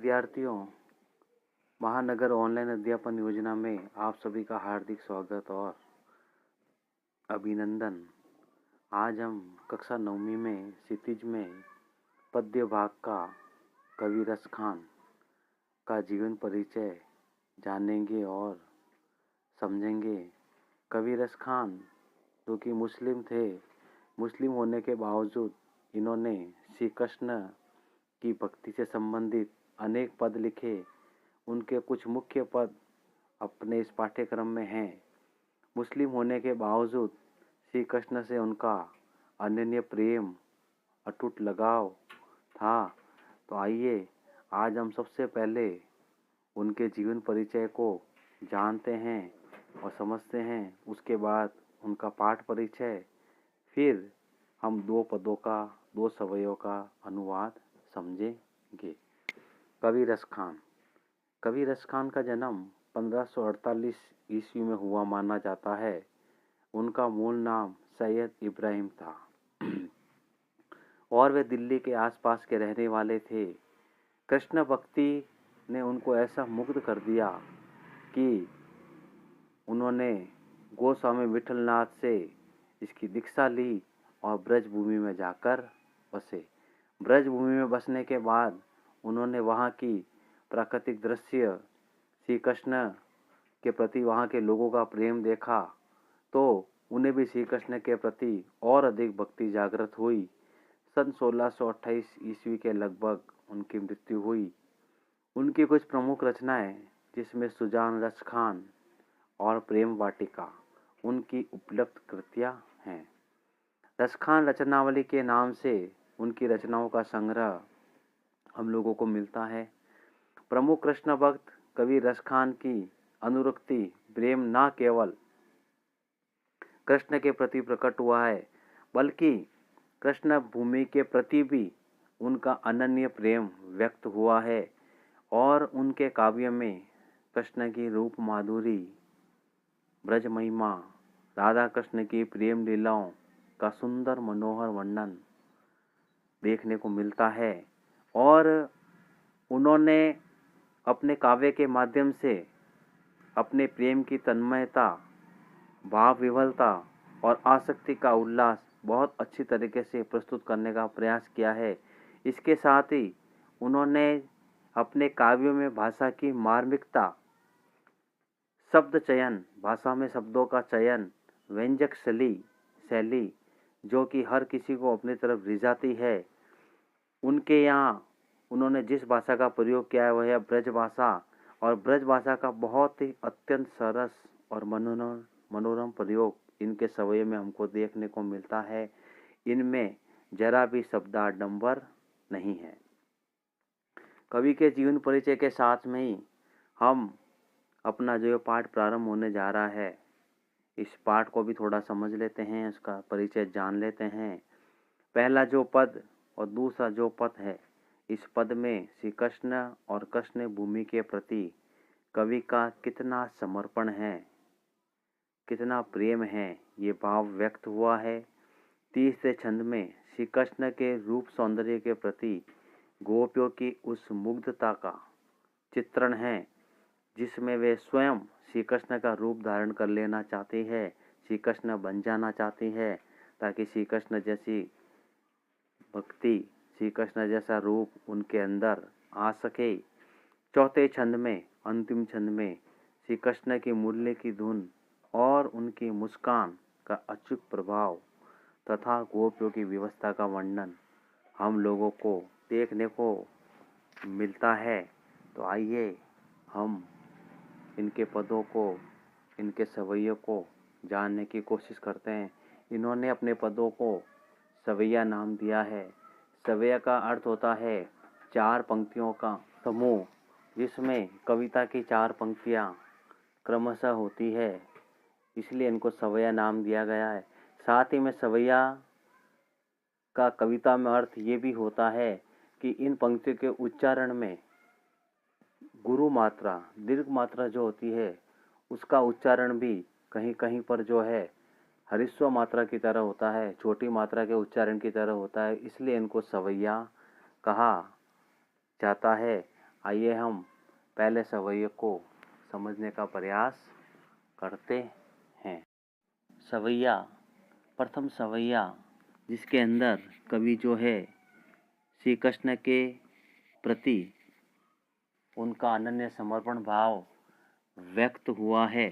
विद्यार्थियों, महानगर ऑनलाइन अध्यापन योजना में आप सभी का हार्दिक स्वागत और अभिनंदन। आज हम कक्षा 9वीं में क्षितिज में पद्य भाग का कवि रस खान का जीवन परिचय जानेंगे और समझेंगे। कवि रस खान जो कि मुस्लिम थे, मुस्लिम होने के बावजूद इन्होंने श्री कृष्ण की भक्ति से संबंधित अनेक पद लिखे। उनके कुछ मुख्य पद अपने इस पाठ्यक्रम में हैं। मुस्लिम होने के बावजूद श्री कृष्ण से उनका अनन्य प्रेम, अटूट लगाव था। तो आइए आज हम सबसे पहले उनके जीवन परिचय को जानते हैं और समझते हैं। उसके बाद उनका पाठ परिचय, फिर हम दो पदों का, दो सवयों का अनुवाद समझेंगे। कवि रस खान। कवि रस खान का जन्म 1548 ईस्वी में हुआ माना जाता है। उनका मूल नाम सैयद इब्राहिम था और वे दिल्ली के आसपास के रहने वाले थे। कृष्ण भक्ति ने उनको ऐसा मुग्ध कर दिया कि उन्होंने गोस्वामी विठलनाथ से इसकी दीक्षा ली और ब्रज भूमि में जाकर बसे। ब्रज भूमि में बसने के बाद उन्होंने वहाँ की प्राकृतिक दृश्य, श्री कृष्ण के प्रति वहाँ के लोगों का प्रेम देखा तो उन्हें भी श्री कृष्ण के प्रति और अधिक भक्ति जागृत हुई। सन 1628 ईस्वी के लगभग उनकी मृत्यु हुई। उनकी कुछ प्रमुख रचनाएं, जिसमें सुजान रस खान और प्रेम वाटिका उनकी उपलब्ध कृतियां हैं। रस खान रचनावली के नाम से उनकी रचनाओं का संग्रह हम लोगों को मिलता है। प्रमुख कृष्ण भक्त कवि रस खान की अनुरक्ति प्रेम न केवल कृष्ण के प्रति प्रकट हुआ है, बल्कि कृष्ण भूमि के प्रति भी उनका अनन्य प्रेम व्यक्त हुआ है और उनके काव्य में कृष्ण की रूप माधुरी, ब्रज महिमा, राधा कृष्ण की प्रेम लीलाओं का सुंदर मनोहर वर्णन देखने को मिलता है। और उन्होंने अपने काव्य के माध्यम से अपने प्रेम की तन्मयता, भाव विह्वलता और आसक्ति का उल्लास बहुत अच्छी तरीके से प्रस्तुत करने का प्रयास किया है। इसके साथ ही उन्होंने अपने काव्यों में भाषा की मार्मिकता, शब्द चयन, भाषा में शब्दों का चयन, व्यंजक शैली जो कि हर किसी को अपनी तरफ रिझाती है। उनके यहाँ उन्होंने जिस भाषा का प्रयोग किया है वह है ब्रज भाषा, और ब्रज भाषा का बहुत ही अत्यंत सरस और मनोरम प्रयोग इनके सवय में हमको देखने को मिलता है। इनमें जरा भी शब्दाडंबर नहीं है। कवि के जीवन परिचय के साथ में ही हम अपना जो पाठ प्रारंभ होने जा रहा है, इस पाठ को भी थोड़ा समझ लेते हैं, इसका परिचय जान लेते हैं। पहला जो पद और दूसरा जो पद है, इस पद में श्री कृष्ण और कृष्ण भूमि के प्रति कवि का कितना समर्पण है, कितना प्रेम है, ये भाव व्यक्त हुआ है। तीसरे छंद में श्री कृष्ण के रूप सौंदर्य के प्रति गोपियों की उस मुग्धता का चित्रण है, जिसमें वे स्वयं श्री कृष्ण का रूप धारण कर लेना चाहती है, श्री कृष्ण बन जाना चाहती है, ताकि श्री कृष्ण जैसी भक्ति, श्री कृष्ण जैसा रूप उनके अंदर आ सके। चौथे छंद में, अंतिम छंद में श्री कृष्ण की मुरली की धुन और उनकी मुस्कान का अचूक प्रभाव तथा गोपियों की व्यवस्था का वर्णन हम लोगों को देखने को मिलता है। तो आइए हम इनके पदों को, इनके सवैयों को जानने की कोशिश करते हैं। इन्होंने अपने पदों को सवैया नाम दिया है। सवैया का अर्थ होता है 4 पंक्तियों का समूह, जिसमें कविता की 4 पंक्तियां क्रमशः होती है, इसलिए इनको सवैया नाम दिया गया है। साथ ही में सवैया का कविता में अर्थ ये भी होता है कि इन पंक्तियों के उच्चारण में गुरु मात्रा, दीर्घ मात्रा जो होती है, उसका उच्चारण भी कहीं कहीं पर जो है हरिस्व मात्रा की तरह होता है, छोटी मात्रा के उच्चारण की तरह होता है, इसलिए इनको सवैया कहा जाता है। आइए हम पहले सवैया को समझने का प्रयास करते हैं। सवैया, प्रथम सवैया जिसके अंदर कवि जो है श्री कृष्ण के प्रति उनका अनन्य समर्पण भाव व्यक्त हुआ है।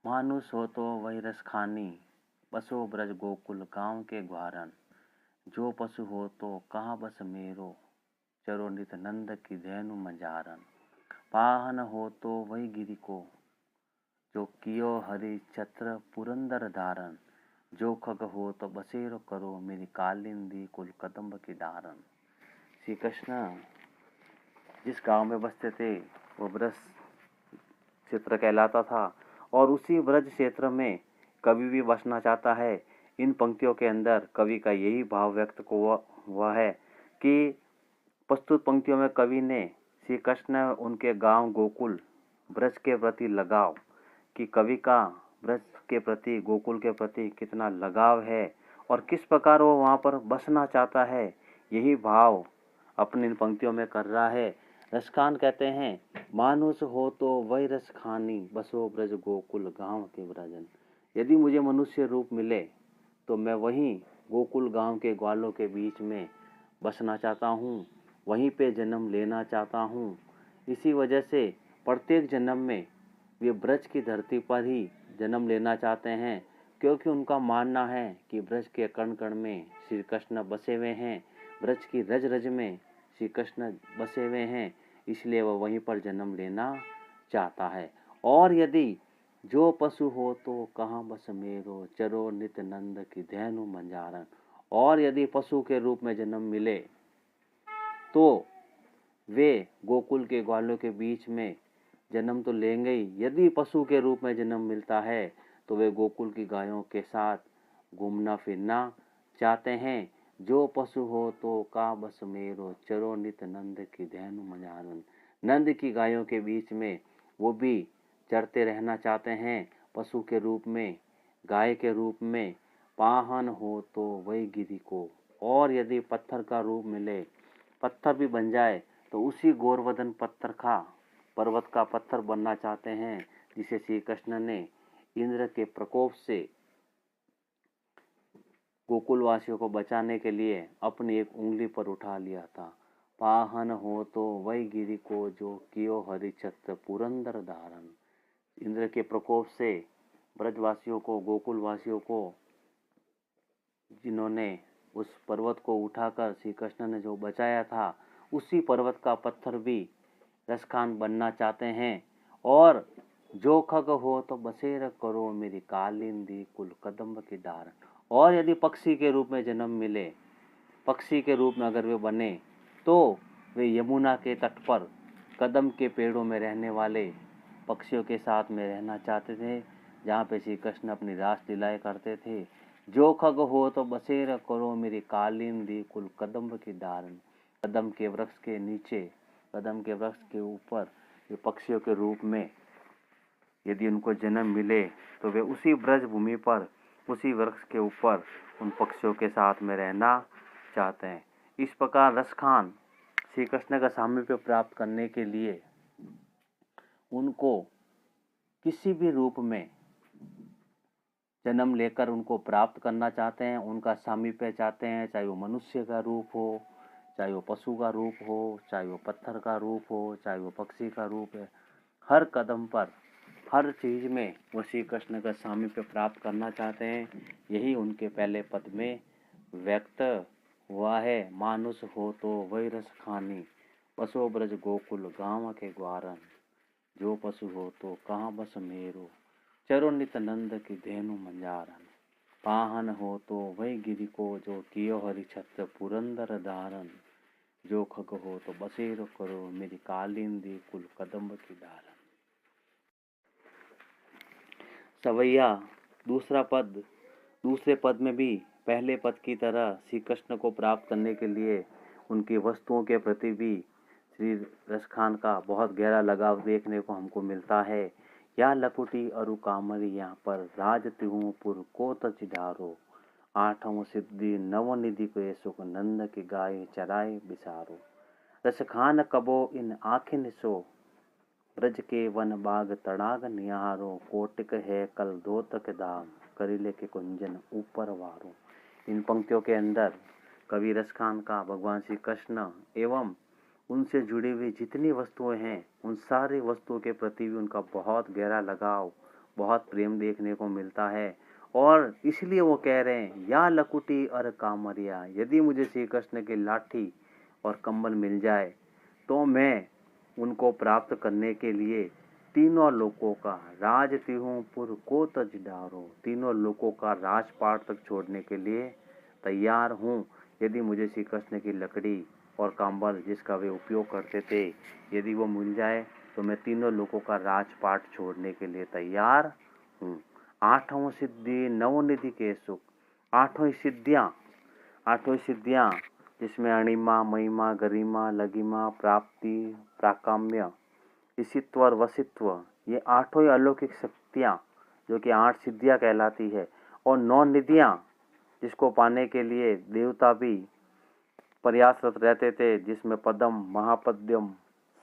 मानुष हो तो वही रस खानी, बसो ब्रज गोकुल गांव के ग्वारन। जो पशु हो तो कहाँ बस मेरो, चरो नित नंद की धेनु मजारन। पाहन हो तो वही गिरि को, जो कियो हरि छत्र पुरंदर धारन। जो खग हो तो बसेरो करो, मेरी कालिंदी कुल कदम्ब की डारन। श्री कृष्ण जिस गांव में बसते थे वो ब्रज क्षेत्र कहलाता था और उसी ब्रज क्षेत्र में कवि भी बसना चाहता है। इन पंक्तियों के अंदर कवि का यही भाव व्यक्त हुआ है कि प्रस्तुत पंक्तियों में कवि ने श्री कृष्ण उनके गांव गोकुल ब्रज के प्रति लगाव, कि कवि का ब्रज के प्रति गोकुल के प्रति कितना लगाव है और किस प्रकार वो वहाँ पर बसना चाहता है, यही भाव अपनी इन पंक्तियों में कर रहा है। रसखान कहते हैं, मानुष हो तो वही रस खानी, बसो ब्रज गोकुल गांव के ब्रजन। यदि मुझे मनुष्य रूप मिले तो मैं वहीं गोकुल गांव के ग्वालों के बीच में बसना चाहता हूँ, वहीं पे जन्म लेना चाहता हूँ। इसी वजह से प्रत्येक जन्म में वे ब्रज की धरती पर ही जन्म लेना चाहते हैं, क्योंकि उनका मानना है कि ब्रज के कण कण में श्री कृष्ण बसे हुए हैं, ब्रज की रज रज में श्री कृष्ण बसे हुए हैं, इसलिए वह वहीं पर जन्म लेना चाहता है। और यदि जो पशु हो तो कहाँ बस मेरो, चरो नित नंद की धेनु मंजारन। और यदि पशु के रूप में जन्म मिले तो वे गोकुल के ग्वालों के बीच में जन्म तो लेंगे ही, यदि पशु के रूप में जन्म मिलता है तो वे गोकुल की गायों के साथ घूमना फिरना चाहते हैं। जो पशु हो तो का बस मेरो, चरो नित नंद की धेनु मंजारन। नंद की गायों के बीच में वो भी चरते रहना चाहते हैं, पशु के रूप में, गाय के रूप में। पाहन हो तो वही गिरि को, और यदि पत्थर का रूप मिले, पत्थर भी बन जाए तो उसी गोवर्धन पत्थर का, पर्वत का पत्थर बनना चाहते हैं, जिसे श्री कृष्ण ने इंद्र के प्रकोप से गोकुलवासियों को बचाने के लिए अपनी एक उंगली पर उठा लिया था। पाहन हो तो वही गिरि को, जो कियो हरि छत्र पुरंदर धारन। इंद्र के प्रकोप से ब्रजवासियों को, गोकुलवासियों को, जिन्होंने उस पर्वत को उठाकर श्री कृष्ण ने जो बचाया था, उसी पर्वत का पत्थर भी रसखान बनना चाहते हैं। और जो खग हो तो बसेर करो, मेरी कालिंदी कुल कदम्ब की डार। और यदि पक्षी के रूप में जन्म मिले, पक्षी के रूप में अगर वे बने, तो वे यमुना के तट पर कदम के पेड़ों में रहने वाले पक्षियों के साथ में रहना चाहते थे, जहाँ पे श्री कृष्ण अपनी रास लीलाएं करते थे। जो खग हो तो बसेर करो, मेरी कालिंदी कुल कदम्ब की डारन। कदम के वृक्ष के नीचे, कदम के वृक्ष के ऊपर वे पक्षियों के रूप में यदि उनको जन्म मिले तो वे उसी ब्रज भूमि पर, उसी वृक्ष के ऊपर उन पक्षियों के साथ में रहना चाहते हैं। इस प्रकार रसखान श्री कृष्ण का सामीप्य प्राप्त करने के लिए उनको किसी भी रूप में जन्म लेकर उनको प्राप्त करना चाहते हैं, उनका सामीप्य चाहते हैं, चाहे वो मनुष्य का रूप हो, चाहे वो पशु का रूप हो, चाहे वो पत्थर का रूप हो, चाहे वो पक्षी का रूप है। हर कदम पर, हर चीज में वो श्री कृष्ण का सामीप्य प्राप्त करना चाहते हैं। यही उनके पहले पद में व्यक्त हुआ है। मानुष हो तो वही रस खानी, बसो ब्रज गोकुल गाँव के ग्वारन। जो पशु हो तो कहाँ बस मेरो, चरो नित नंद की धेनु मंजारन। पाहन हो तो वही गिरि को, जो कियो हरि छत्र पुरंदर धारन। जो खग हो तो बसेरो करो, मेरी कालिंदी कुल कदम्ब की डारन। सवैया दूसरा पद, दूसरे पद में भी पहले पद की तरह श्री कृष्ण को प्राप्त करने के लिए उनकी वस्तुओं के प्रति भी श्री रसखान का बहुत गहरा लगाव देखने को हमको मिलता है। या लकुटी अरु कामरी यहाँ पर राज तिहुपुर को तचिधारो। आठों सिद्धि नवनिधि को सुख, नंद की गाय चराए बिसारो। रस खान कबो इन आखिन सो, ब्रज के वन बाग तड़ाग निहारो, कोटिक है कल दोतक दाग, करीले के कुंजन ऊपर वारो। इन पंक्तियों के अंदर कवि रसखान का भगवान श्री कृष्ण एवं उनसे जुड़ी हुई जितनी वस्तुएं हैं उन सारी वस्तुओं के प्रति भी उनका बहुत गहरा लगाव, बहुत प्रेम देखने को मिलता है। और इसलिए वो कह रहे हैं, या लकुटी और कामरिया, यदि मुझे श्री कृष्ण की लाठी और कम्बल मिल जाए तो मैं उनको प्राप्त करने के लिए तीनों लोकों का राज तिहुपुर को तज डारो, तीनों लोकों का राजपाट तक छोड़ने के लिए तैयार हूँ। यदि मुझे श्री कृष्ण की लकड़ी और कंबल जिसका वे उपयोग करते थे यदि वो मिल जाए तो मैं तीनों लोकों का राजपाट छोड़ने के लिए तैयार हूँ। आठों सिद्धि नवनिधि के सुख, आठों सिद्धियाँ जिसमें अणिमा, महिमा, गरिमा, लघिमा, प्राप्ति, प्राकाम्य, ईशित्व और वसित्व, ये आठों ही अलौकिक शक्तियाँ जो कि 8 सिद्धियाँ कहलाती है। और 9 निधियाँ जिसको पाने के लिए देवता भी प्रयासरत रहते थे, जिसमें पद्म, महापद्यम,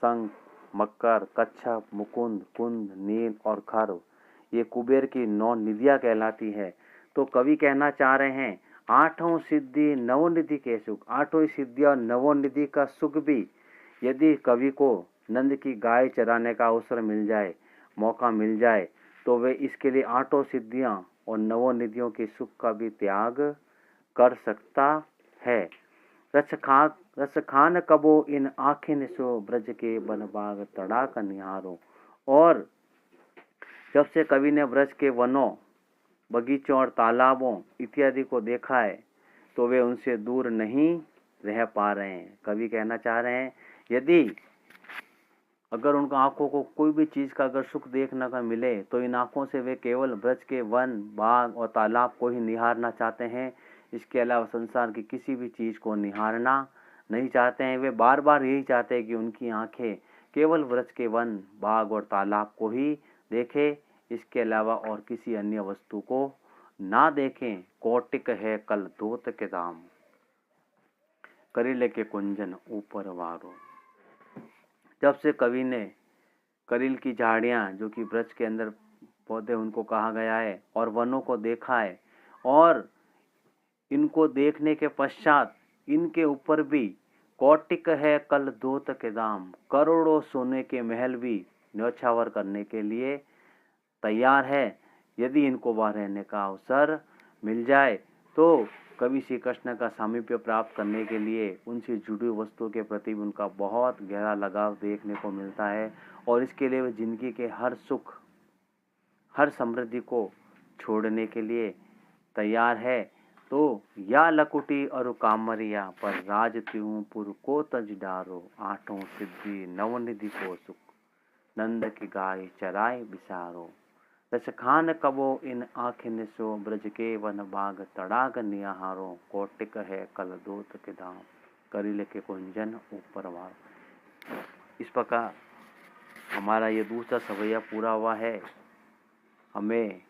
शंख, मकर, कच्छप, मुकुंद, कुंद, नील और खर, ये कुबेर की 9 निधियाँ कहलाती है। तो कवि कहना चाह रहे हैं, आठों सिद्धि नवनिधि के सुख, आठों सिद्धि और नवनिधि का सुख भी यदि कवि को नंद की गाय चराने का अवसर मिल जाए, मौका मिल जाए, तो वे इसके लिए आठों सिद्धियां और नवनिधियों के सुख का भी त्याग कर सकता है। रस खान कबो इन आखिन सो, ब्रज के वन बाग तड़ाक निहारो। और जब से कवि ने ब्रज के वनों, बगीचों और तालाबों इत्यादि को देखा है तो वे उनसे दूर नहीं रह पा रहे हैं। कवि कहना चाह रहे हैं, यदि अगर उनका आंखों को कोई भी चीज़ का अगर सुख देखने का मिले तो इन आंखों से वे केवल ब्रज के वन, बाग और तालाब को ही निहारना चाहते हैं। इसके अलावा संसार की किसी भी चीज़ को निहारना नहीं चाहते हैं। वे बार बार यही चाहते हैं कि उनकी आंखें केवल ब्रज के वन, बाग और तालाब को ही देखें, इसके अलावा और किसी अन्य वस्तु को ना देखें। कोटिक है कल धोत के दाम, करीले के कुंजन ऊपर वारो। जब से कवि ने करील की झाड़ियाँ जो कि ब्रज के अंदर पौधे उनको कहा गया है और वनों को देखा है, और इनको देखने के पश्चात इनके ऊपर भी कौटिक है कल दोत के दाम, करोड़ों सोने के महल भी न्यौछावर करने के लिए तैयार है। यदि इनको वहाँ रहने का अवसर मिल जाए तो कवि श्री कृष्ण का सामीप्य प्राप्त करने के लिए उनसे जुड़ी वस्तुओं के प्रति उनका बहुत गहरा लगाव देखने को मिलता है। और इसके लिए वे जिंदगी के हर सुख, हर समृद्धि को छोड़ने के लिए तैयार है। तो या लकुटी और कामरिया, पर राज तिहुपुर को तज डारो, आठों सिद्धि नवनिधि को सुख, नंद की गाय चराए बिसारो। रस खान कबो इन आखिन सो, ब्रज के वन बाग तड़ाग निहारो, कोटिक है कल दोत के धाम, करीले के कुंजन ऊपर वार। इस प्रकार हमारा ये दूसरा सवैया पूरा हुआ है। हमें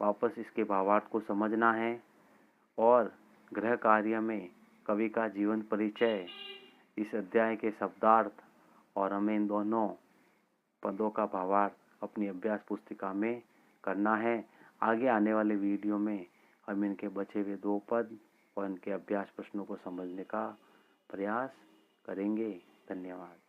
वापस इसके भावार्थ को समझना है और गृह कार्य में कवि का जीवन परिचय, इस अध्याय के शब्दार्थ और हमें इन दोनों पदों का भावार्थ अपनी अभ्यास पुस्तिका में करना है। आगे आने वाले वीडियो में हम इनके बचे हुए 2 पद और इनके अभ्यास प्रश्नों को समझने का प्रयास करेंगे। धन्यवाद।